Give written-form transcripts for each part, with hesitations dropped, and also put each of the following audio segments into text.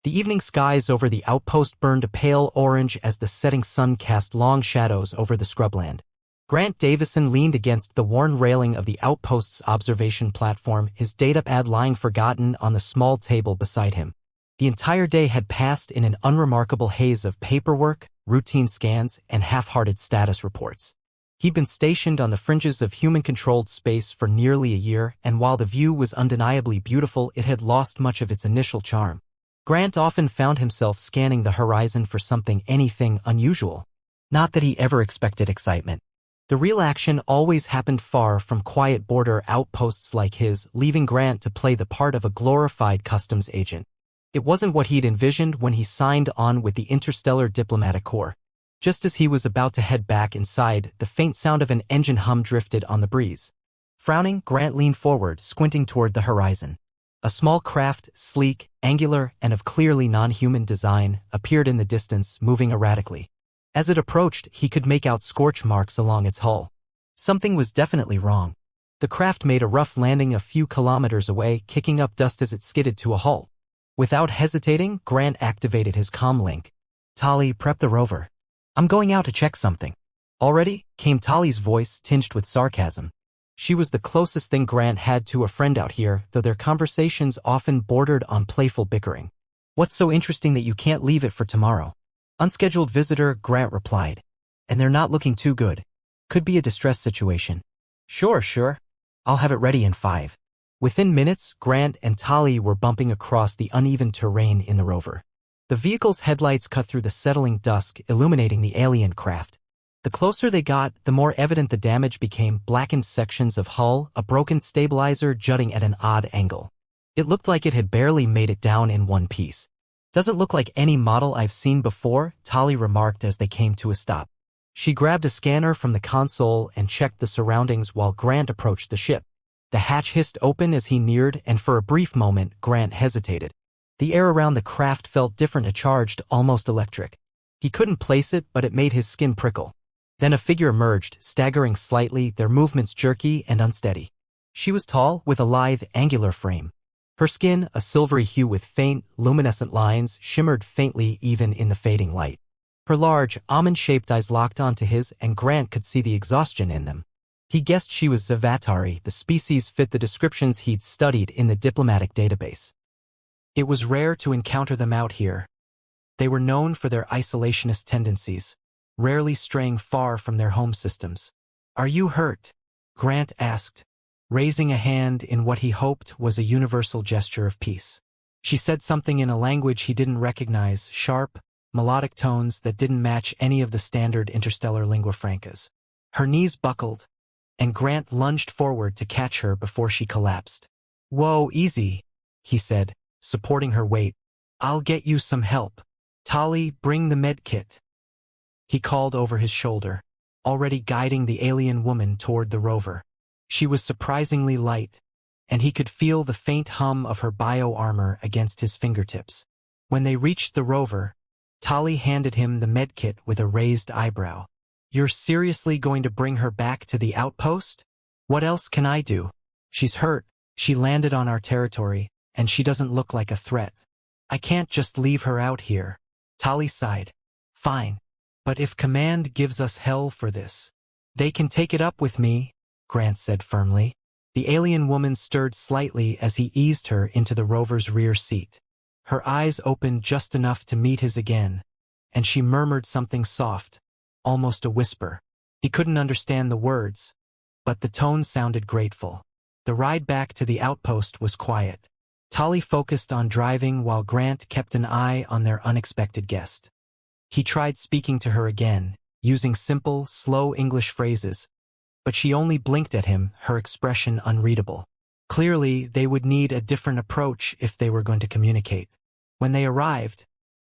The evening skies over the outpost burned a pale orange as the setting sun cast long shadows over the scrubland. Grant Davison leaned against the worn railing of the outpost's observation platform, his datapad lying forgotten on the small table beside him. The entire day had passed in an unremarkable haze of paperwork, routine scans, and half-hearted status reports. He'd been stationed on the fringes of human-controlled space for nearly a year, and while the view was undeniably beautiful, it had lost much of its initial charm. Grant often found himself scanning the horizon for anything unusual. Not that he ever expected excitement. The real action always happened far from quiet border outposts like his, leaving Grant to play the part of a glorified customs agent. It wasn't what he'd envisioned when he signed on with the Interstellar Diplomatic Corps. Just as he was about to head back inside, the faint sound of an engine hum drifted on the breeze. Frowning, Grant leaned forward, squinting toward the horizon. A small craft, sleek, angular, and of clearly non-human design, appeared in the distance, moving erratically. As it approached, he could make out scorch marks along its hull. Something was definitely wrong. The craft made a rough landing a few kilometers away, kicking up dust as it skidded to a halt. Without hesitating, Grant activated his comlink. "Tali, prep the rover. I'm going out to check something." "Already?" came Tali's voice, tinged with sarcasm. She was the closest thing Grant had to a friend out here, though their conversations often bordered on playful bickering. "What's so interesting that you can't leave it for tomorrow?" "Unscheduled visitor," Grant replied. "And they're not looking too good. Could be a distress situation." Sure. I'll have it ready in 5. Within minutes, Grant and Tali were bumping across the uneven terrain in the rover. The vehicle's headlights cut through the settling dusk, illuminating the alien craft. The closer they got, the more evident the damage became: blackened sections of hull, a broken stabilizer jutting at an odd angle. It looked like it had barely made it down in one piece. "Doesn't look like any model I've seen before," Tali remarked as they came to a stop. She grabbed a scanner from the console and checked the surroundings while Grant approached the ship. The hatch hissed open as he neared, and for a brief moment, Grant hesitated. The air around the craft felt different, charged, almost electric. He couldn't place it, but it made his skin prickle. Then a figure emerged, staggering slightly, their movements jerky and unsteady. She was tall, with a lithe, angular frame. Her skin, a silvery hue with faint, luminescent lines, shimmered faintly even in the fading light. Her large, almond-shaped eyes locked onto his, and Grant could see the exhaustion in them. He guessed she was Zavatari, the species fit the descriptions he'd studied in the diplomatic database. It was rare to encounter them out here. They were known for their isolationist tendencies, rarely straying far from their home systems. "Are you hurt?" Grant asked, raising a hand in what he hoped was a universal gesture of peace. She said something in a language he didn't recognize, sharp, melodic tones that didn't match any of the standard interstellar lingua francas. Her knees buckled, and Grant lunged forward to catch her before she collapsed. "Whoa, easy," he said, supporting her weight. "I'll get you some help. Tali, bring the med kit." He called over his shoulder, already guiding the alien woman toward the rover. She was surprisingly light, and he could feel the faint hum of her bio-armor against his fingertips. When they reached the rover, Tali handed him the medkit with a raised eyebrow. "You're seriously going to bring her back to the outpost? What else can I do? She's hurt, she landed on our territory, and she doesn't look like a threat. I can't just leave her out here." Tali sighed. "Fine. But if Command gives us hell for this, they can take it up with me," Grant said firmly. The alien woman stirred slightly as he eased her into the rover's rear seat. Her eyes opened just enough to meet his again, and she murmured something soft, almost a whisper. He couldn't understand the words, but the tone sounded grateful. The ride back to the outpost was quiet. Tali focused on driving while Grant kept an eye on their unexpected guest. He tried speaking to her again, using simple, slow English phrases, but she only blinked at him, her expression unreadable. Clearly, they would need a different approach if they were going to communicate. When they arrived,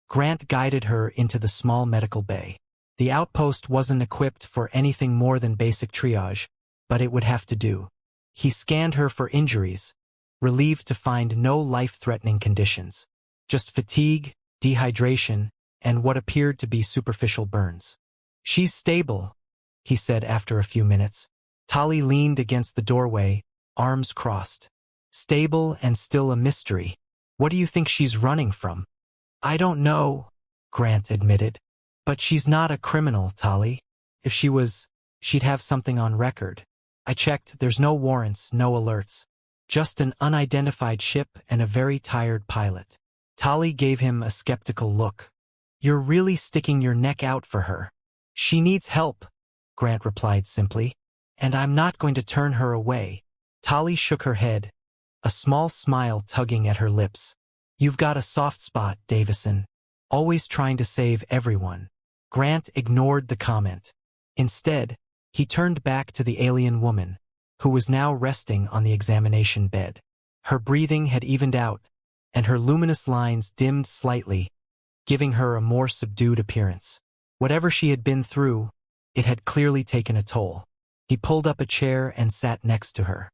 Grant guided her into the small medical bay. The outpost wasn't equipped for anything more than basic triage, but it would have to do. He scanned her for injuries, relieved to find no life-threatening conditions, just fatigue, dehydration, and what appeared to be superficial burns. "She's stable," he said after a few minutes. Tali leaned against the doorway, arms crossed. "Stable and still a mystery. What do you think she's running from?" I don't know, Grant admitted. But she's not a criminal, Tali. If she was, she'd have something on record. I checked, there's no warrants, no alerts. Just an unidentified ship and a very tired pilot. Tali gave him a skeptical look. You're really sticking your neck out for her. She needs help, Grant replied simply. And I'm not going to turn her away. Tali shook her head, a small smile tugging at her lips. You've got a soft spot, Davison. Always trying to save everyone. Grant ignored the comment. Instead, he turned back to the alien woman, who was now resting on the examination bed. Her breathing had evened out, and her luminous lines dimmed slightly, giving her a more subdued appearance. Whatever she had been through, it had clearly taken a toll. He pulled up a chair and sat next to her.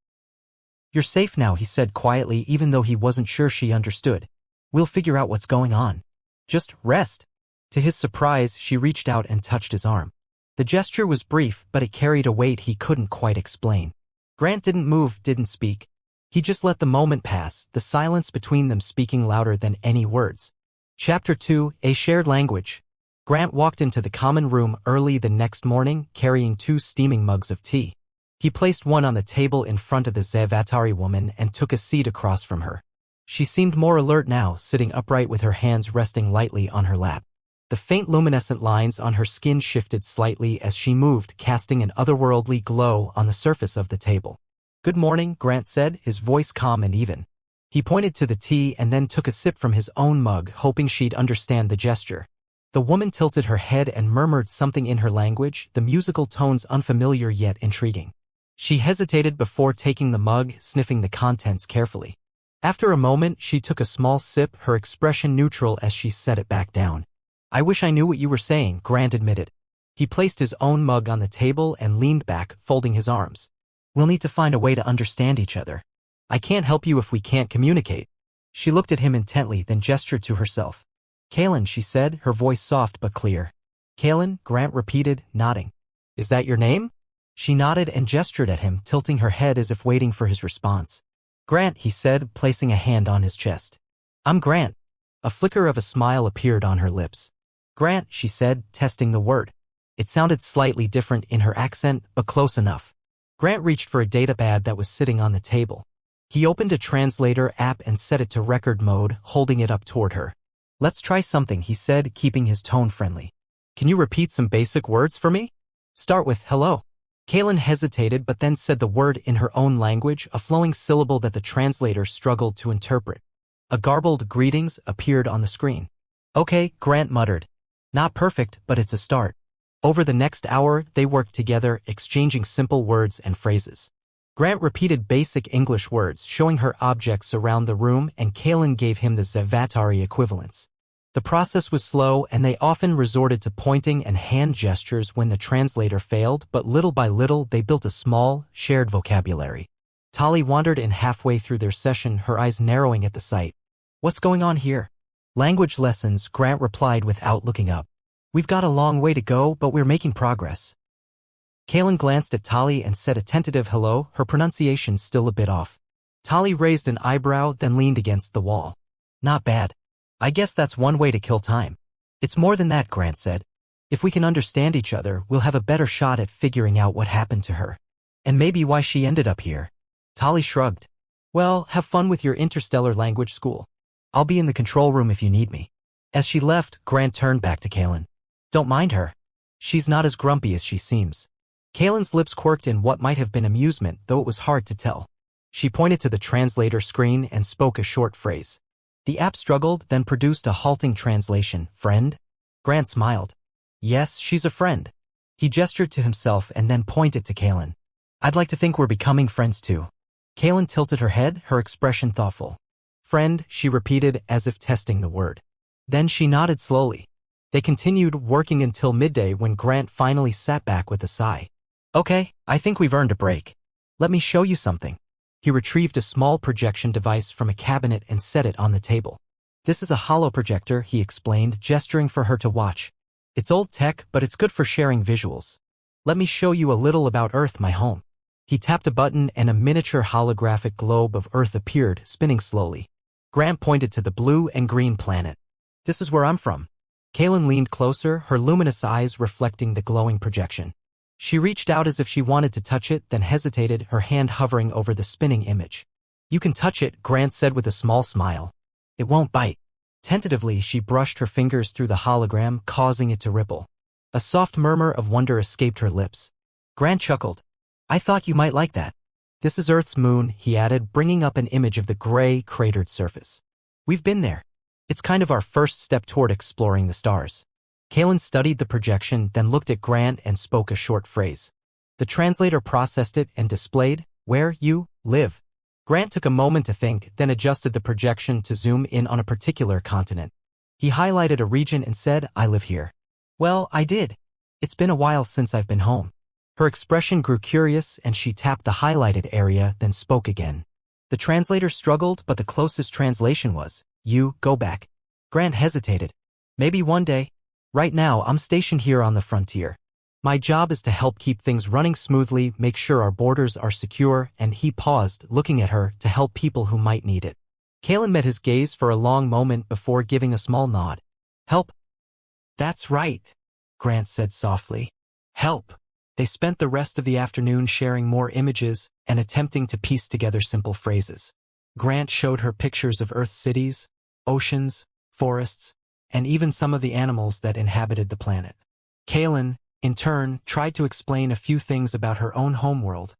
You're safe now, he said quietly, even though he wasn't sure she understood. We'll figure out what's going on. Just rest. To his surprise, she reached out and touched his arm. The gesture was brief, but it carried a weight he couldn't quite explain. Grant didn't move, didn't speak. He just let the moment pass, the silence between them speaking louder than any words. Chapter 2, A Shared Language. Grant walked into the common room early the next morning, carrying 2 steaming mugs of tea. He placed one on the table in front of the Zevatari woman and took a seat across from her. She seemed more alert now, sitting upright with her hands resting lightly on her lap. The faint luminescent lines on her skin shifted slightly as she moved, casting an otherworldly glow on the surface of the table. Good morning, Grant said, his voice calm and even. He pointed to the tea and then took a sip from his own mug, hoping she'd understand the gesture. The woman tilted her head and murmured something in her language, the musical tones unfamiliar yet intriguing. She hesitated before taking the mug, sniffing the contents carefully. After a moment, she took a small sip, her expression neutral as she set it back down. I wish I knew what you were saying, Grant admitted. He placed his own mug on the table and leaned back, folding his arms. We'll need to find a way to understand each other. I can't help you if we can't communicate. She looked at him intently, then gestured to herself. Kalen, she said, her voice soft but clear. Kalen, Grant repeated, nodding. Is that your name? She nodded and gestured at him, tilting her head as if waiting for his response. Grant, he said, placing a hand on his chest. I'm Grant. A flicker of a smile appeared on her lips. Grant, she said, testing the word. It sounded slightly different in her accent, but close enough. Grant reached for a datapad that was sitting on the table. He opened a translator app and set it to record mode, holding it up toward her. Let's try something, he said, keeping his tone friendly. Can you repeat some basic words for me? Start with hello. Kalen hesitated but then said the word in her own language, a flowing syllable that the translator struggled to interpret. A garbled greetings appeared on the screen. Okay, Grant muttered. Not perfect, but it's a start. Over the next hour, they worked together, exchanging simple words and phrases. Grant repeated basic English words, showing her objects around the room, and Kalen gave him the Zevatari equivalents. The process was slow, and they often resorted to pointing and hand gestures when the translator failed, but little by little they built a small, shared vocabulary. Tali wandered in halfway through their session, her eyes narrowing at the sight. What's going on here? Language lessons, Grant replied without looking up. We've got a long way to go, but we're making progress. Kalen glanced at Tali and said a tentative hello, her pronunciation still a bit off. Tali raised an eyebrow, then leaned against the wall. Not bad. I guess that's one way to kill time. It's more than that, Grant said. If we can understand each other, we'll have a better shot at figuring out what happened to her. And maybe why she ended up here. Tali shrugged. Well, have fun with your Interstellar language school. I'll be in the control room if you need me. As she left, Grant turned back to Kalen. Don't mind her. She's not as grumpy as she seems. Kalen's lips quirked in what might have been amusement, though it was hard to tell. She pointed to the translator screen and spoke a short phrase. The app struggled, then produced a halting translation. Friend? Grant smiled. Yes, she's a friend. He gestured to himself and then pointed to Kalen. I'd like to think we're becoming friends too. Kalen tilted her head, her expression thoughtful. Friend, she repeated as if testing the word. Then she nodded slowly. They continued working until midday when Grant finally sat back with a sigh. Okay, I think we've earned a break. Let me show you something. He retrieved a small projection device from a cabinet and set it on the table. This is a hollow projector, he explained, gesturing for her to watch. It's old tech, but it's good for sharing visuals. Let me show you a little about Earth, my home. He tapped a button and a miniature holographic globe of Earth appeared, spinning slowly. Grant pointed to the blue and green planet. This is where I'm from. Kaylin leaned closer, her luminous eyes reflecting the glowing projection. She reached out as if she wanted to touch it, then hesitated, her hand hovering over the spinning image. You can touch it, Grant said with a small smile. It won't bite. Tentatively, she brushed her fingers through the hologram, causing it to ripple. A soft murmur of wonder escaped her lips. Grant chuckled. I thought you might like that. This is Earth's moon, he added, bringing up an image of the gray, cratered surface. We've been there. It's kind of our first step toward exploring the stars. Kaylin studied the projection, then looked at Grant and spoke a short phrase. The translator processed it and displayed, where you live. Grant took a moment to think, then adjusted the projection to zoom in on a particular continent. He highlighted a region and said, I live here. Well, I did. It's been a while since I've been home. Her expression grew curious and she tapped the highlighted area, then spoke again. The translator struggled, but the closest translation was, you go back. Grant hesitated. Maybe one day. Right now, I'm stationed here on the frontier. My job is to help keep things running smoothly, make sure our borders are secure, and he paused, looking at her, to help people who might need it. Kaylin met his gaze for a long moment before giving a small nod. Help? That's right, Grant said softly. Help. They spent the rest of the afternoon sharing more images and attempting to piece together simple phrases. Grant showed her pictures of Earth's cities, oceans, forests, and even some of the animals that inhabited the planet. Kaylin, in turn, tried to explain a few things about her own homeworld,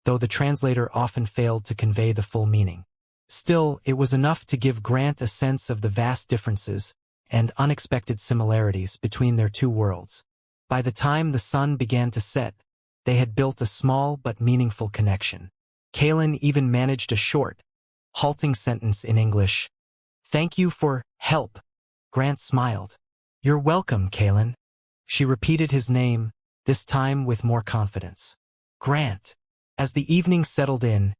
though the translator often failed to convey the full meaning. Still, it was enough to give Grant a sense of the vast differences and unexpected similarities between their two worlds. By the time the sun began to set, they had built a small but meaningful connection. Kaylin even managed a short, halting sentence in English. Thank you for help. Grant smiled. You're welcome, Kaylin. She repeated his name, this time with more confidence. Grant. As the evening settled in,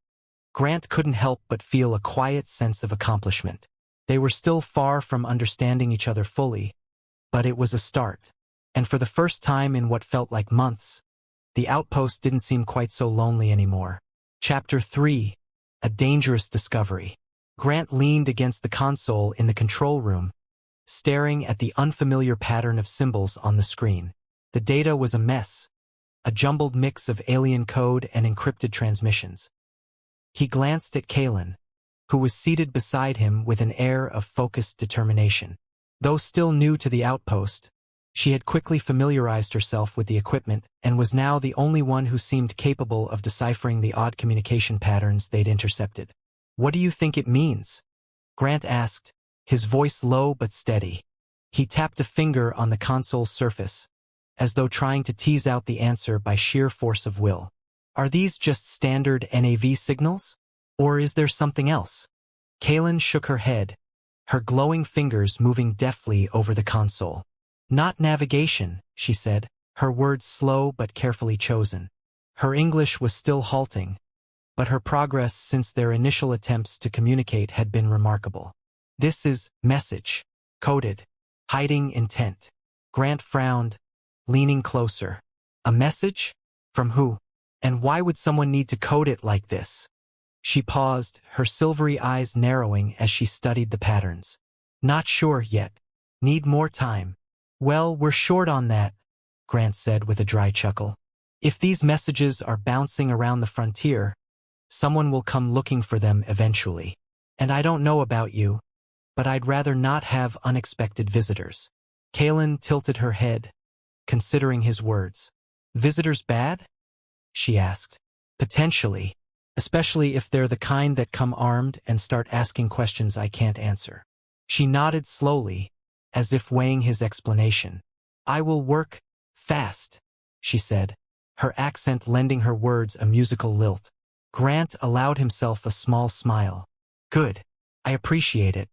Grant couldn't help but feel a quiet sense of accomplishment. They were still far from understanding each other fully, but it was a start. And for the first time in what felt like months, the outpost didn't seem quite so lonely anymore. Chapter 3. A Dangerous Discovery. Grant leaned against the console in the control room, staring at the unfamiliar pattern of symbols on the screen. The data was a mess, a jumbled mix of alien code and encrypted transmissions. He glanced at Kaylin, who was seated beside him with an air of focused determination. Though still new to the outpost, she had quickly familiarized herself with the equipment and was now the only one who seemed capable of deciphering the odd communication patterns they'd intercepted. What do you think it means? Grant asked, his voice low but steady. He tapped a finger on the console's surface, as though trying to tease out the answer by sheer force of will. Are these just standard NAV signals? Or is there something else? Kaylin shook her head, her glowing fingers moving deftly over the console. Not navigation, she said, her words slow but carefully chosen. Her English was still halting, but her progress since their initial attempts to communicate had been remarkable. This is message, coded, hiding intent. Grant frowned, leaning closer. A message? From who? And why would someone need to code it like this? She paused, her silvery eyes narrowing as she studied the patterns. Not sure yet. Need more time. Well, we're short on that, Grant said with a dry chuckle. If these messages are bouncing around the frontier, someone will come looking for them eventually. And I don't know about you, but I'd rather not have unexpected visitors. Kaylin tilted her head, considering his words. Visitors bad? She asked. Potentially, especially if they're the kind that come armed and start asking questions I can't answer. She nodded slowly, as if weighing his explanation. I will work fast, she said, her accent lending her words a musical lilt. Grant allowed himself a small smile. Good. I appreciate it.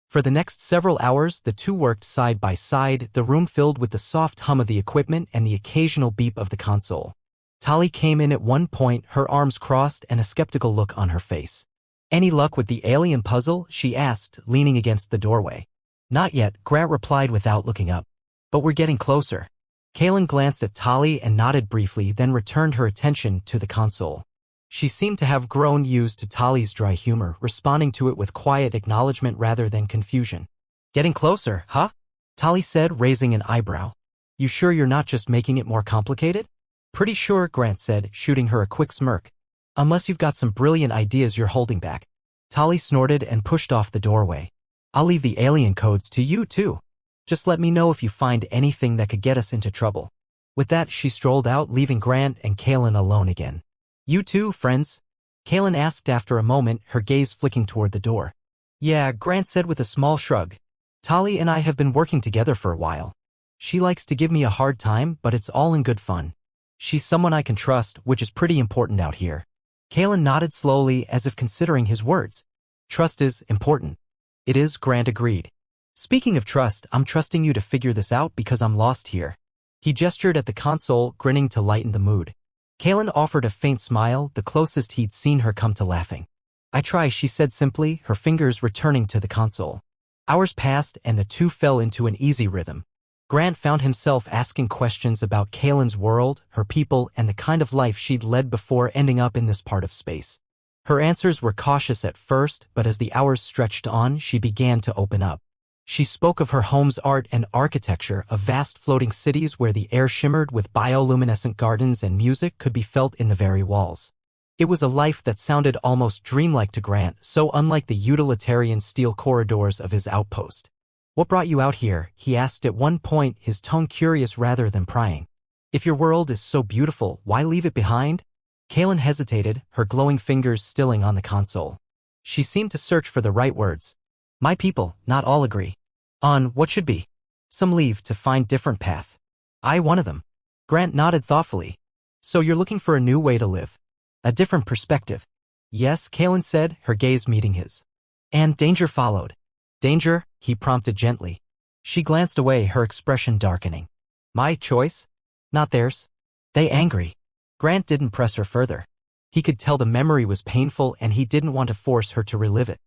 For the next several hours, the two worked side by side, the room filled with the soft hum of the equipment and the occasional beep of the console. Tali came in at one point, her arms crossed and a skeptical look on her face. Any luck with the alien puzzle? She asked, leaning against the doorway. Not yet, Grant replied without looking up. But we're getting closer. Kaylin glanced at Tali and nodded briefly, then returned her attention to the console. She seemed to have grown used to Tali's dry humor, responding to it with quiet acknowledgement rather than confusion. Getting closer, huh? Tali said, raising an eyebrow. You sure you're not just making it more complicated? Pretty sure, Grant said, shooting her a quick smirk. Unless you've got some brilliant ideas you're holding back. Tali snorted and pushed off the doorway. I'll leave the alien codes to you, too. Just let me know if you find anything that could get us into trouble. With that, she strolled out, leaving Grant and Kaylin alone again. You too, friends? Kaylin asked after a moment, her gaze flicking toward the door. Yeah, Grant said with a small shrug. Tali and I have been working together for a while. She likes to give me a hard time, but it's all in good fun. She's someone I can trust, which is pretty important out here. Kaylin nodded slowly as if considering his words. Trust is important. It is, Grant agreed. Speaking of trust, I'm trusting you to figure this out because I'm lost here. He gestured at the console, grinning to lighten the mood. Kaylin offered a faint smile, the closest he'd seen her come to laughing. I try, she said simply, her fingers returning to the console. Hours passed and the two fell into an easy rhythm. Grant found himself asking questions about Kaylin's world, her people, and the kind of life she'd led before ending up in this part of space. Her answers were cautious at first, but as the hours stretched on, she began to open up. She spoke of her home's art and architecture, of vast floating cities where the air shimmered with bioluminescent gardens and music could be felt in the very walls. It was a life that sounded almost dreamlike to Grant, so unlike the utilitarian steel corridors of his outpost. What brought you out here? He asked at one point, his tone curious rather than prying. If your world is so beautiful, why leave it behind? Kaylin hesitated, her glowing fingers stilling on the console. She seemed to search for the right words. My people, not all agree. On what should be? Some leave to find different path. I one of them. Grant nodded thoughtfully. So you're looking for a new way to live? A different perspective. Yes, Kaylin said, her gaze meeting his. And danger followed. Danger? He prompted gently. She glanced away, her expression darkening. My choice? Not theirs. They angry. Grant didn't press her further. He could tell the memory was painful and he didn't want to force her to relive it.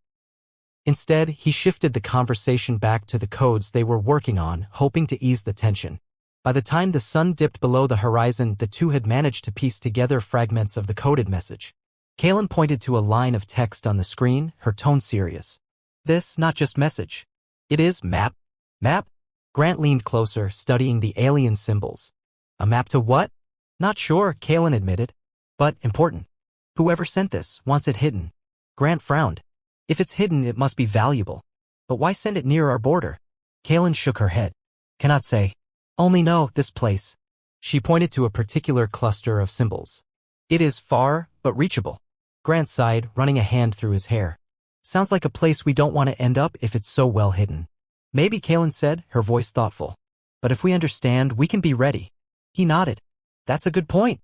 Instead, he shifted the conversation back to the codes they were working on, hoping to ease the tension. By the time the sun dipped below the horizon, the two had managed to piece together fragments of the coded message. Kaylin pointed to a line of text on the screen, her tone serious. This, not just message. It is map. Map? Grant leaned closer, studying the alien symbols. A map to what? Not sure, Kaylin admitted. But important. Whoever sent this wants it hidden. Grant frowned. If it's hidden, it must be valuable. But why send it near our border? Kaylin shook her head. Cannot say. Only know this place. She pointed to a particular cluster of symbols. It is far, but reachable. Grant sighed, running a hand through his hair. Sounds like a place we don't want to end up if it's so well hidden. Maybe, Kaylin said, her voice thoughtful. But if we understand, we can be ready. He nodded. That's a good point.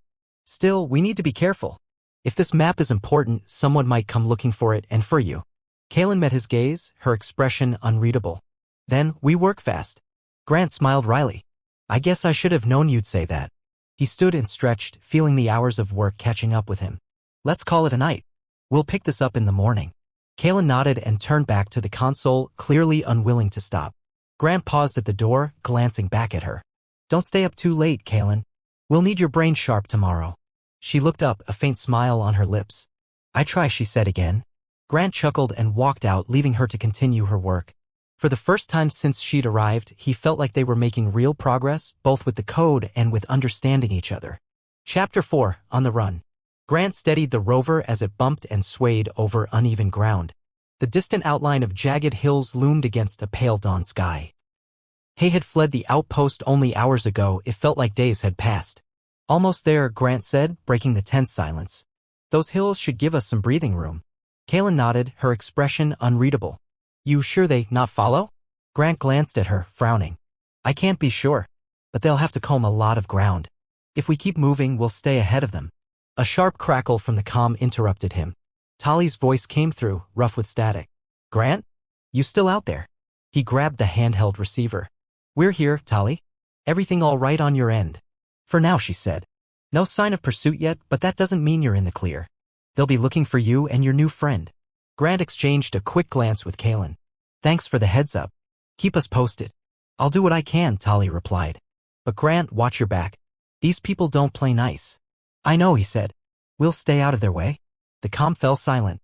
Still, we need to be careful. If this map is important, someone might come looking for it and for you. Kaylin met his gaze, her expression unreadable. Then, we work fast. Grant smiled wryly. I guess I should have known you'd say that. He stood and stretched, feeling the hours of work catching up with him. Let's call it a night. We'll pick this up in the morning. Kaylin nodded and turned back to the console, clearly unwilling to stop. Grant paused at the door, glancing back at her. Don't stay up too late, Kaylin. We'll need your brain sharp tomorrow. She looked up, a faint smile on her lips. I try, she said again. Grant chuckled and walked out, leaving her to continue her work. For the first time since she'd arrived, he felt like they were making real progress, both with the code and with understanding each other. Chapter 4, On the Run. Grant steadied the rover as it bumped and swayed over uneven ground. The distant outline of jagged hills loomed against a pale dawn sky. Hay had fled the outpost only hours ago. It felt like days had passed. Almost there, Grant said, breaking the tense silence. Those hills should give us some breathing room. Kaylin nodded, her expression unreadable. You sure they not follow? Grant glanced at her, frowning. I can't be sure. But they'll have to comb a lot of ground. If we keep moving, we'll stay ahead of them. A sharp crackle from the comm interrupted him. Tali's voice came through, rough with static. Grant? You still out there? He grabbed the handheld receiver. We're here, Tali. Everything all right on your end? For now, she said. No sign of pursuit yet, but that doesn't mean you're in the clear. They'll be looking for you and your new friend. Grant exchanged a quick glance with Kaylin. Thanks for the heads up. Keep us posted. I'll do what I can, Tali replied. But Grant, watch your back. These people don't play nice. I know, he said. We'll stay out of their way. The comm fell silent.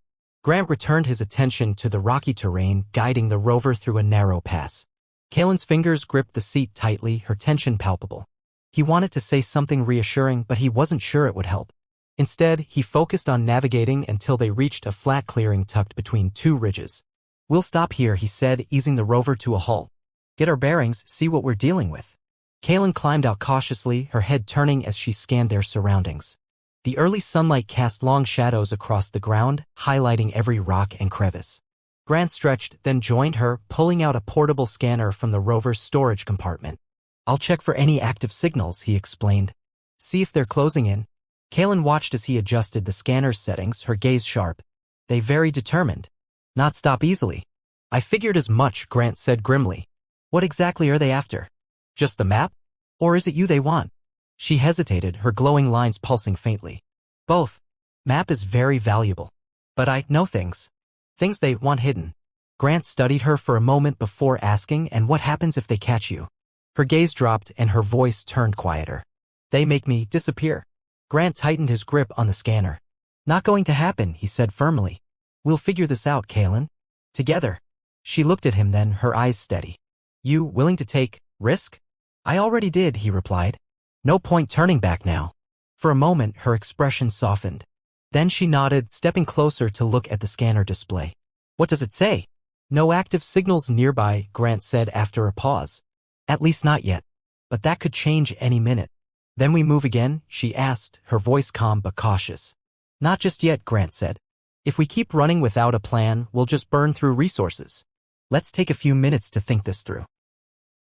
Grant returned his attention to the rocky terrain, guiding the rover through a narrow pass. Kalen's fingers gripped the seat tightly, her tension palpable. He wanted to say something reassuring, but he wasn't sure it would help. Instead, he focused on navigating until they reached a flat clearing tucked between two ridges. "We'll stop here," he said, easing the rover to a halt. "Get our bearings, see what we're dealing with." Kalen climbed out cautiously, her head turning as she scanned their surroundings. The early sunlight cast long shadows across the ground, highlighting every rock and crevice. Grant stretched, then joined her, pulling out a portable scanner from the rover's storage compartment. "I'll check for any active signals," he explained. "See if they're closing in." Kalen watched as he adjusted the scanner's settings, her gaze sharp. "They very determined. Not stop easily." "I figured as much," Grant said grimly. "What exactly are they after? Just the map? Or is it you they want?" She hesitated, her glowing lines pulsing faintly. "Both. Map is very valuable. But I know things. Things they want hidden." Grant studied her for a moment before asking, "And what happens if they catch you?" Her gaze dropped and her voice turned quieter. "They make me disappear." Grant tightened his grip on the scanner. "Not going to happen," he said firmly. "We'll figure this out, Kalen. Together." She looked at him then, her eyes steady. "You willing to take risk?" "I already did," he replied. "No point turning back now." For a moment, her expression softened. Then she nodded, stepping closer to look at the scanner display. "What does it say?" "No active signals nearby," Grant said after a pause. "At least not yet. But that could change any minute." "Then we move again?" she asked, her voice calm but cautious. "Not just yet," Grant said. "If we keep running without a plan, we'll just burn through resources. Let's take a few minutes to think this through."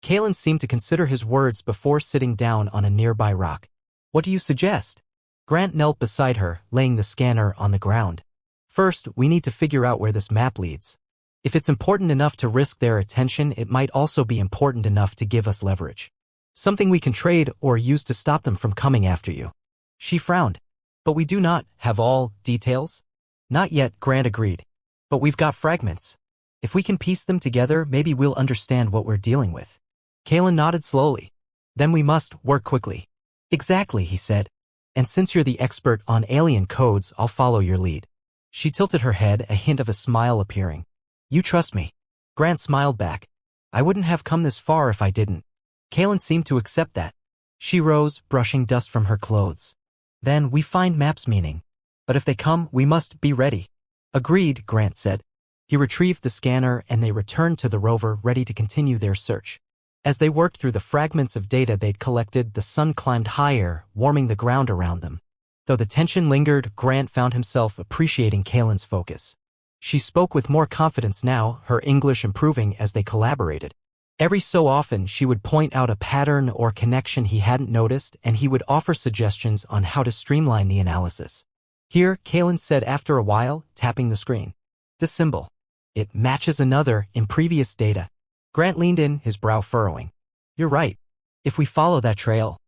Kalen seemed to consider his words before sitting down on a nearby rock. "What do you suggest?" Grant knelt beside her, laying the scanner on the ground. "First, we need to figure out where this map leads. If it's important enough to risk their attention, it might also be important enough to give us leverage. Something we can trade or use to stop them from coming after you." She frowned. "But we do not have all details?" "Not yet," Grant agreed. "But we've got fragments. If we can piece them together, maybe we'll understand what we're dealing with." Kalen nodded slowly. "Then we must work quickly." "Exactly," he said. "And since you're the expert on alien codes, I'll follow your lead." She tilted her head, a hint of a smile appearing. "You trust me?" Grant smiled back. "I wouldn't have come this far if I didn't." Kalen seemed to accept that. She rose, brushing dust from her clothes. "Then we find maps meaning. But if they come, we must be ready." "Agreed," Grant said. He retrieved the scanner and they returned to the rover, ready to continue their search. As they worked through the fragments of data they'd collected, the sun climbed higher, warming the ground around them. Though the tension lingered, Grant found himself appreciating Kalen's focus. She spoke with more confidence now, her English improving as they collaborated. Every so often, she would point out a pattern or connection he hadn't noticed, and he would offer suggestions on how to streamline the analysis. "Here," Kalen said after a while, tapping the screen. "This symbol. It matches another in previous data." Grant leaned in, his brow furrowing. "You're right. If we follow that trail,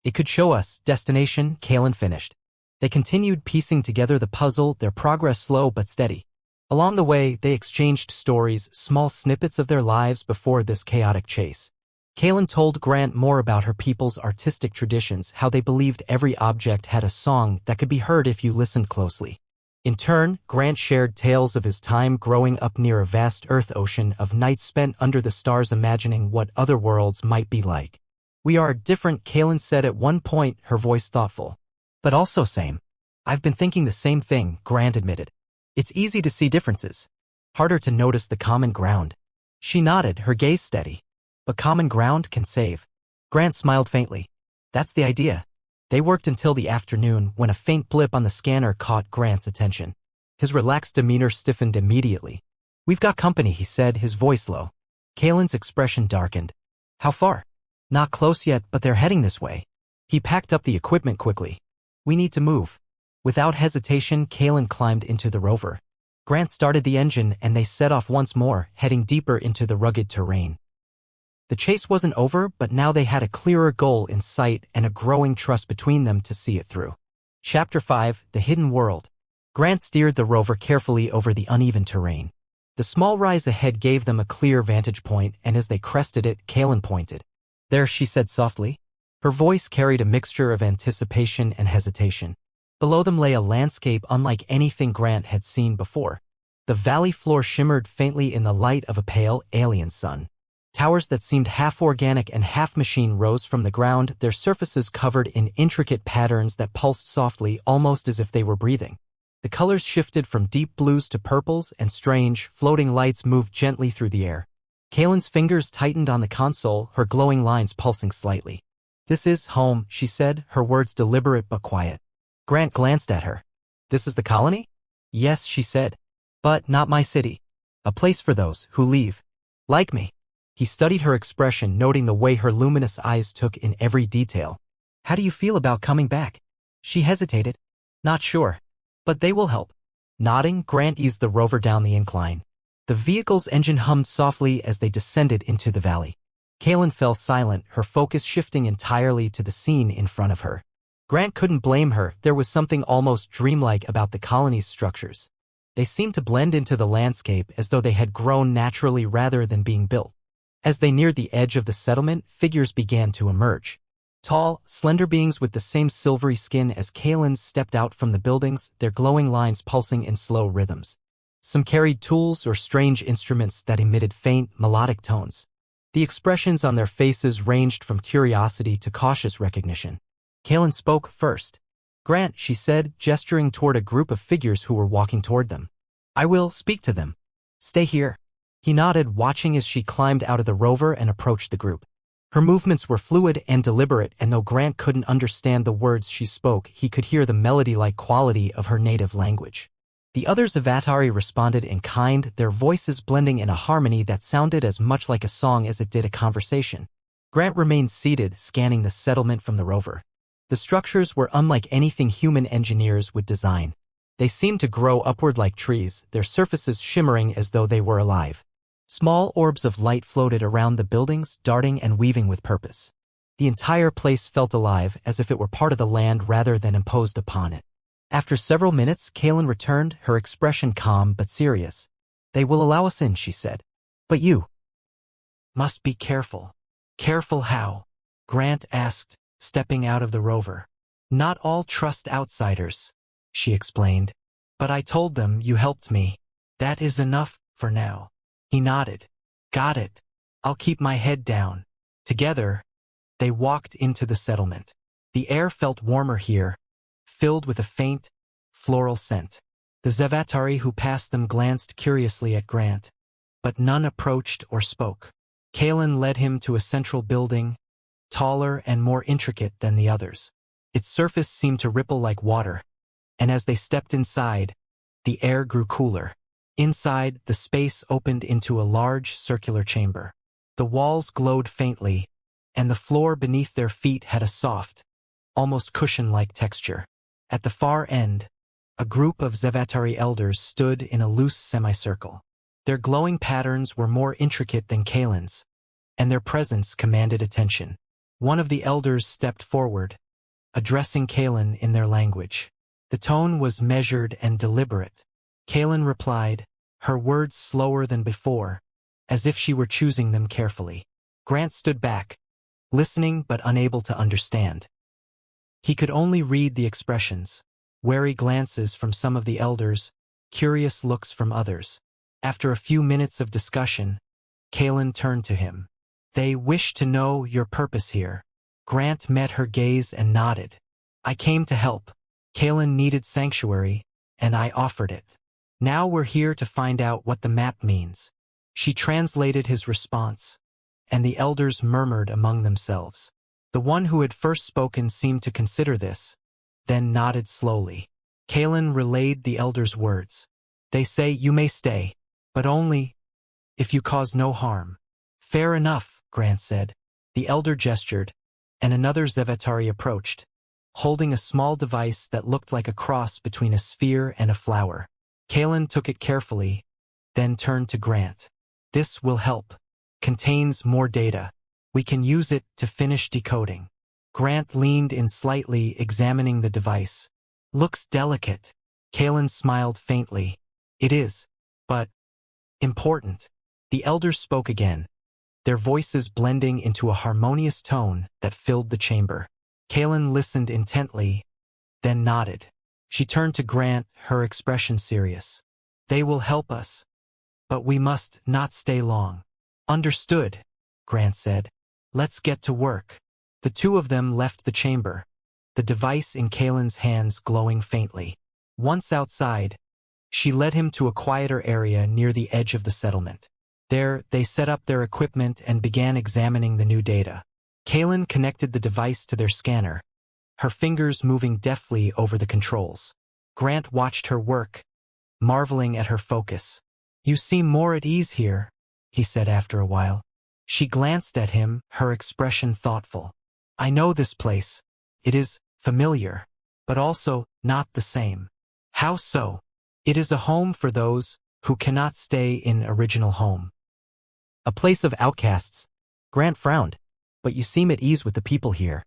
it could show us destination," Kalen finished. They continued piecing together the puzzle, their progress slow but steady. Along the way, they exchanged stories, small snippets of their lives before this chaotic chase. Kalen told Grant more about her people's artistic traditions, how they believed every object had a song that could be heard if you listened closely. In turn, Grant shared tales of his time growing up near a vast Earth ocean, of nights spent under the stars imagining what other worlds might be like. "We are different," Kalen said at one point, her voice thoughtful. "But also same." "I've been thinking the same thing," Grant admitted. "It's easy to see differences. Harder to notice the common ground." She nodded, her gaze steady. "But common ground can save." Grant smiled faintly. "That's the idea." They worked until the afternoon, when a faint blip on the scanner caught Grant's attention. His relaxed demeanor stiffened immediately. "We've got company," he said, his voice low. Kalen's expression darkened. "How far?" "Not close yet, but they're heading this way." He packed up the equipment quickly. "We need to move." Without hesitation, Kalen climbed into the rover. Grant started the engine and they set off once more, heading deeper into the rugged terrain. The chase wasn't over, but now they had a clearer goal in sight and a growing trust between them to see it through. Chapter 5: The Hidden World. Grant steered the rover carefully over the uneven terrain. The small rise ahead gave them a clear vantage point, and as they crested it, Kalen pointed. "There," she said softly. Her voice carried a mixture of anticipation and hesitation. Below them lay a landscape unlike anything Grant had seen before. The valley floor shimmered faintly in the light of a pale, alien sun. Towers that seemed half-organic and half-machine rose from the ground, their surfaces covered in intricate patterns that pulsed softly, almost as if they were breathing. The colors shifted from deep blues to purples, and strange, floating lights moved gently through the air. Kaylin's fingers tightened on the console, her glowing lines pulsing slightly. "This is home," she said, her words deliberate but quiet. Grant glanced at her. "This is the colony?" "Yes," she said. "But not my city. A place for those who leave. Like me." He studied her expression, noting the way her luminous eyes took in every detail. "How do you feel about coming back?" She hesitated. "Not sure. But they will help." Nodding, Grant eased the rover down the incline. The vehicle's engine hummed softly as they descended into the valley. Kaylin fell silent, her focus shifting entirely to the scene in front of her. Grant couldn't blame her. There was something almost dreamlike about the colony's structures. They seemed to blend into the landscape as though they had grown naturally rather than being built. As they neared the edge of the settlement, figures began to emerge. Tall, slender beings with the same silvery skin as Kaylin's stepped out from the buildings, their glowing lines pulsing in slow rhythms. Some carried tools or strange instruments that emitted faint, melodic tones. The expressions on their faces ranged from curiosity to cautious recognition. Kaylin spoke first. "Grant," she said, gesturing toward a group of figures who were walking toward them. "I will speak to them. Stay here." He nodded, watching as she climbed out of the rover and approached the group. Her movements were fluid and deliberate, and though Grant couldn't understand the words she spoke, he could hear the melody-like quality of her native language. The others Avatari responded in kind, their voices blending in a harmony that sounded as much like a song as it did a conversation. Grant remained seated, scanning the settlement from the rover. The structures were unlike anything human engineers would design. They seemed to grow upward like trees, their surfaces shimmering as though they were alive. Small orbs of light floated around the buildings, darting and weaving with purpose. The entire place felt alive, as if it were part of the land rather than imposed upon it. After several minutes, Kaylin returned, her expression calm but serious. "They will allow us in," she said. "But you must be careful." "Careful how?" Grant asked, stepping out of the rover. "Not all trust outsiders," she explained. "But I told them you helped me. That is enough for now." He nodded. "Got it. I'll keep my head down." Together, they walked into the settlement. The air felt warmer here, filled with a faint, floral scent. The Zevatari who passed them glanced curiously at Grant, but none approached or spoke. Kaylin led him to a central building, taller and more intricate than the others. Its surface seemed to ripple like water, and as they stepped inside, the air grew cooler. Inside, the space opened into a large circular chamber. The walls glowed faintly, and the floor beneath their feet had a soft, almost cushion-like texture. At the far end, a group of Zevatari elders stood in a loose semicircle. Their glowing patterns were more intricate than Kaylin's, and their presence commanded attention. One of the elders stepped forward, addressing Kaylin in their language. The tone was measured and deliberate. Kaylin replied, her words slower than before, as if she were choosing them carefully. Grant stood back, listening but unable to understand. He could only read the expressions, wary glances from some of the elders, curious looks from others. After a few minutes of discussion, Kaylin turned to him. "They wish to know your purpose here." Grant met her gaze and nodded. "I came to help. Kaylin needed sanctuary, and I offered it. Now we're here to find out what the map means." She translated his response, and the elders murmured among themselves. The one who had first spoken seemed to consider this, then nodded slowly. Kaylin relayed the elders' words. "They say you may stay, but only if you cause no harm." "Fair enough," Grant said. The elder gestured, and another Zevatari approached, holding a small device that looked like a cross between a sphere and a flower. Kaylin took it carefully, then turned to Grant. "This will help. Contains more data. We can use it to finish decoding." Grant leaned in slightly, examining the device. "Looks delicate." Kaylin smiled faintly. "It is, but important." The elders spoke again, their voices blending into a harmonious tone that filled the chamber. Kaylin listened intently, then nodded. She turned to Grant, her expression serious. They will help us. But we must not stay long. Understood, Grant said. Let's get to work. The two of them left the chamber, the device in Kalen's hands glowing faintly. Once outside, she led him to a quieter area near the edge of the settlement. There, they set up their equipment and began examining the new data. Kalen connected the device to their scanner, her fingers moving deftly over the controls. Grant watched her work, marveling at her focus. You seem more at ease here, he said after a while. She glanced at him, her expression thoughtful. I know this place. It is familiar, but also not the same. How so? It is a home for those who cannot stay in original home. A place of outcasts. Grant frowned. But you seem at ease with the people here.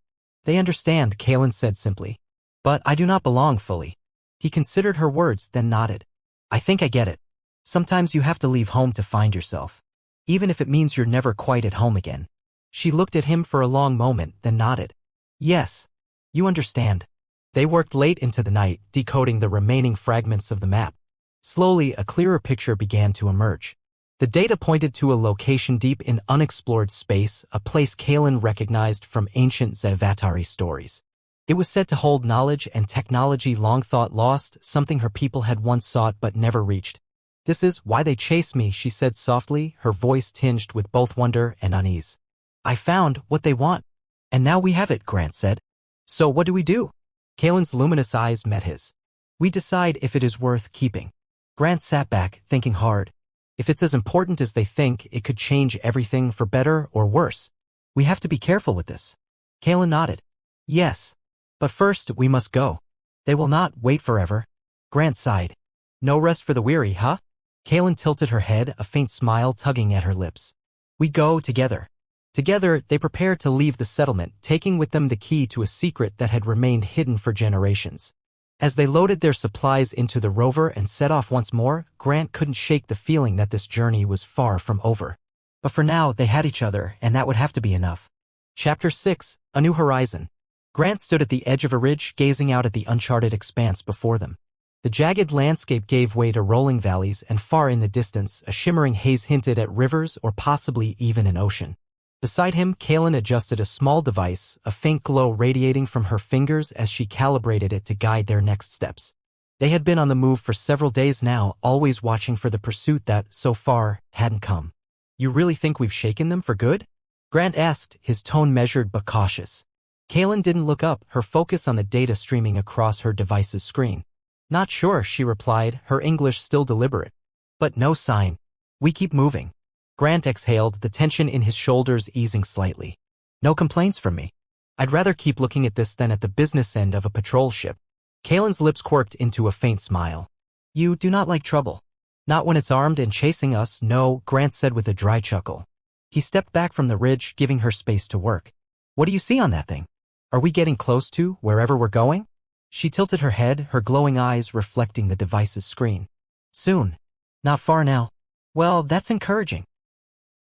They understand, Kalen said simply. But I do not belong fully. He considered her words, then nodded. I think I get it. Sometimes you have to leave home to find yourself, even if it means you're never quite at home again. She looked at him for a long moment, then nodded. Yes, you understand. They worked late into the night, decoding the remaining fragments of the map. Slowly, a clearer picture began to emerge. The data pointed to a location deep in unexplored space, a place Kalen recognized from ancient Sci-Fi stories. It was said to hold knowledge and technology long thought lost, something her people had once sought but never reached. This is why they chase me, she said softly, her voice tinged with both wonder and unease. I found what they want. And now we have it, Grant said. So what do we do? Kalen's luminous eyes met his. We decide if it is worth keeping. Grant sat back, thinking hard. If it's as important as they think, it could change everything for better or worse. We have to be careful with this. Kalen nodded. Yes. But first, we must go. They will not wait forever. Grant sighed. No rest for the weary, huh? Kalen tilted her head, a faint smile tugging at her lips. We go together. Together, they prepared to leave the settlement, taking with them the key to a secret that had remained hidden for generations. As they loaded their supplies into the rover and set off once more, Grant couldn't shake the feeling that this journey was far from over. But for now, they had each other, and that would have to be enough. Chapter 6, A New Horizon. Grant stood at the edge of a ridge, gazing out at the uncharted expanse before them. The jagged landscape gave way to rolling valleys, and far in the distance, a shimmering haze hinted at rivers or possibly even an ocean. Beside him, Kalen adjusted a small device, a faint glow radiating from her fingers as she calibrated it to guide their next steps. They had been on the move for several days now, always watching for the pursuit that, so far, hadn't come. You really think we've shaken them for good? Grant asked, his tone measured but cautious. Kalen didn't look up, her focus on the data streaming across her device's screen. Not sure, she replied, her English still deliberate. But no sign. We keep moving. Grant exhaled, the tension in his shoulders easing slightly. No complaints from me. I'd rather keep looking at this than at the business end of a patrol ship. Kalen's lips quirked into a faint smile. You do not like trouble. Not when it's armed and chasing us, no, Grant said with a dry chuckle. He stepped back from the ridge, giving her space to work. What do you see on that thing? Are we getting close to wherever we're going? She tilted her head, her glowing eyes reflecting the device's screen. Soon. Not far now. Well, that's encouraging.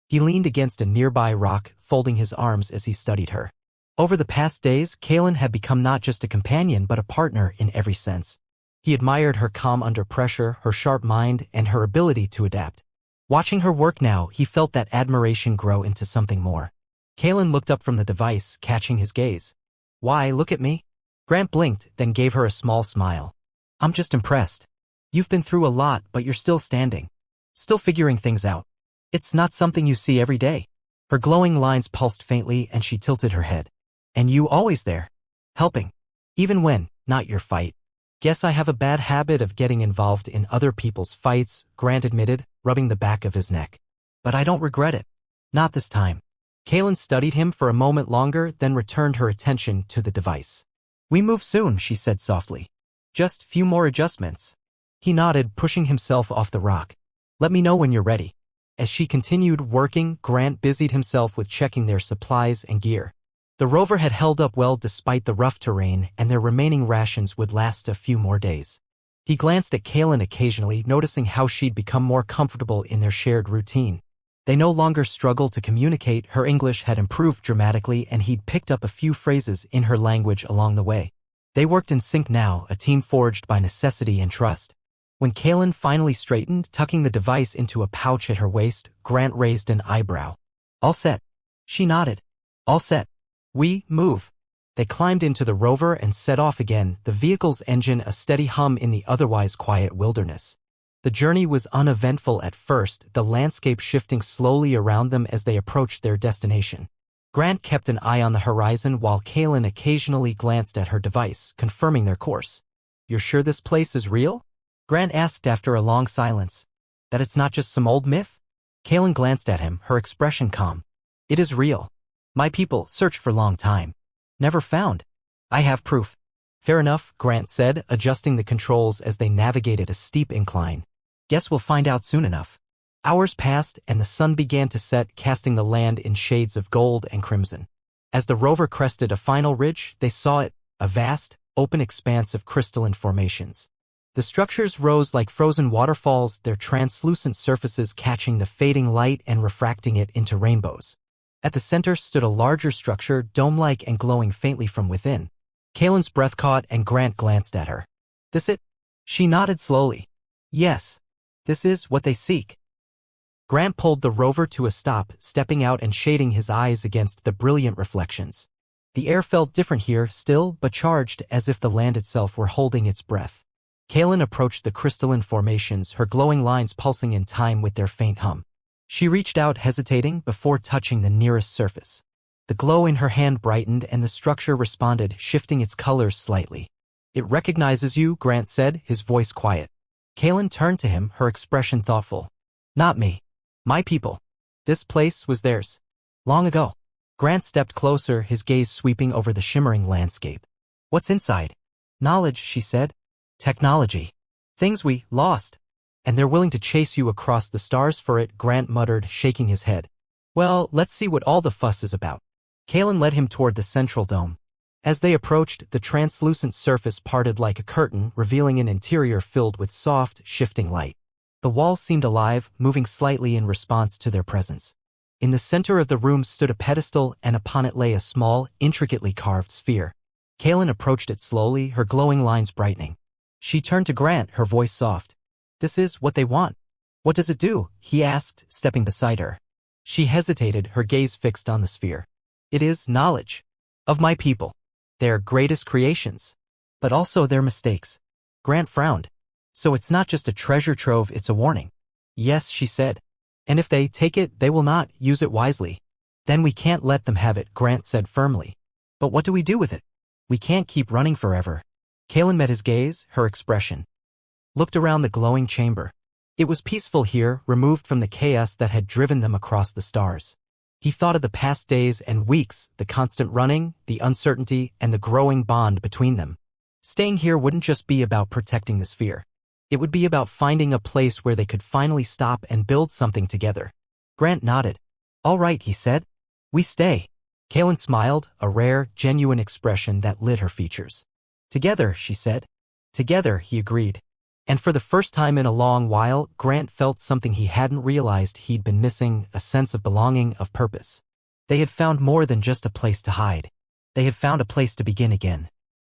He leaned against a nearby rock, folding his arms as he studied her. Over the past days, Kalen had become not just a companion but a partner in every sense. He admired her calm under pressure, her sharp mind, and her ability to adapt. Watching her work now, he felt that admiration grow into something more. Kalen looked up from the device, catching his gaze. Why, look at me? Grant blinked, then gave her a small smile. I'm just impressed. You've been through a lot, but you're still standing. Still figuring things out. It's not something you see every day. Her glowing lines pulsed faintly and she tilted her head. And you always there. Helping. Even when, not your fight. Guess I have a bad habit of getting involved in other people's fights, Grant admitted, rubbing the back of his neck. But I don't regret it. Not this time. Kalen studied him for a moment longer, then returned her attention to the device. We move soon, she said softly. Just few more adjustments. He nodded, pushing himself off the rock. Let me know when you're ready. As she continued working, Grant busied himself with checking their supplies and gear. The rover had held up well despite the rough terrain, and their remaining rations would last a few more days. He glanced at Kalen occasionally, noticing how she'd become more comfortable in their shared routine. They no longer struggled to communicate, her English had improved dramatically, and he'd picked up a few phrases in her language along the way. They worked in sync now, a team forged by necessity and trust. When Kaylin finally straightened, tucking the device into a pouch at her waist, Grant raised an eyebrow. All set. She nodded. All set. We move. They climbed into the rover and set off again, the vehicle's engine a steady hum in the otherwise quiet wilderness. The journey was uneventful at first, the landscape shifting slowly around them as they approached their destination. Grant kept an eye on the horizon while Kaylin occasionally glanced at her device, confirming their course. "You're sure this place is real?" Grant asked after a long silence. "That it's not just some old myth?" Kaylin glanced at him, her expression calm. "It is real. My people searched for a long time. Never found. I have proof." "Fair enough," Grant said, adjusting the controls as they navigated a steep incline. "Guess we'll find out soon enough." Hours passed and the sun began to set, casting the land in shades of gold and crimson. As the rover crested a final ridge, they saw it, a vast, open expanse of crystalline formations. The structures rose like frozen waterfalls, their translucent surfaces catching the fading light and refracting it into rainbows. At the center stood a larger structure, dome-like and glowing faintly from within. Kaylin's breath caught and Grant glanced at her. "This it?" She nodded slowly. "Yes. This is what they seek." Grant pulled the rover to a stop, stepping out and shading his eyes against the brilliant reflections. The air felt different here, still but charged, as if the land itself were holding its breath. Kaylin approached the crystalline formations, her glowing lines pulsing in time with their faint hum. She reached out, hesitating, before touching the nearest surface. The glow in her hand brightened and the structure responded, shifting its colors slightly. "It recognizes you," Grant said, his voice quiet. Kaylin turned to him, her expression thoughtful. "Not me. My people. This place was theirs. Long ago." Grant stepped closer, his gaze sweeping over the shimmering landscape. "What's inside?" "Knowledge," she said. "Technology. Things we lost. And they're willing to chase you across the stars for it," Grant muttered, shaking his head. "Well, let's see what all the fuss is about." Kaylin led him toward the central dome. As they approached, the translucent surface parted like a curtain, revealing an interior filled with soft, shifting light. The walls seemed alive, moving slightly in response to their presence. In the center of the room stood a pedestal, and upon it lay a small, intricately carved sphere. Kaylin approached it slowly, her glowing lines brightening. She turned to Grant, her voice soft. "This is what they want." "What does it do?" he asked, stepping beside her. She hesitated, her gaze fixed on the sphere. "It is knowledge. Of my people. Their greatest creations. But also their mistakes." Grant frowned. "So it's not just a treasure trove, it's a warning." "Yes," she said. "And if they take it, they will not use it wisely." "Then we can't let them have it," Grant said firmly. "But what do we do with it? We can't keep running forever." Kaylin met his gaze, her expression. Looked around the glowing chamber. It was peaceful here, removed from the chaos that had driven them across the stars. He thought of the past days and weeks, the constant running, the uncertainty, and the growing bond between them. Staying here wouldn't just be about protecting the sphere. It would be about finding a place where they could finally stop and build something together. Grant nodded. "All right," he said. "We stay." Kaylin smiled, a rare, genuine expression that lit her features. "Together," she said. "Together," he agreed. And for the first time in a long while, Grant felt something he hadn't realized he'd been missing, a sense of belonging, of purpose. They had found more than just a place to hide. They had found a place to begin again.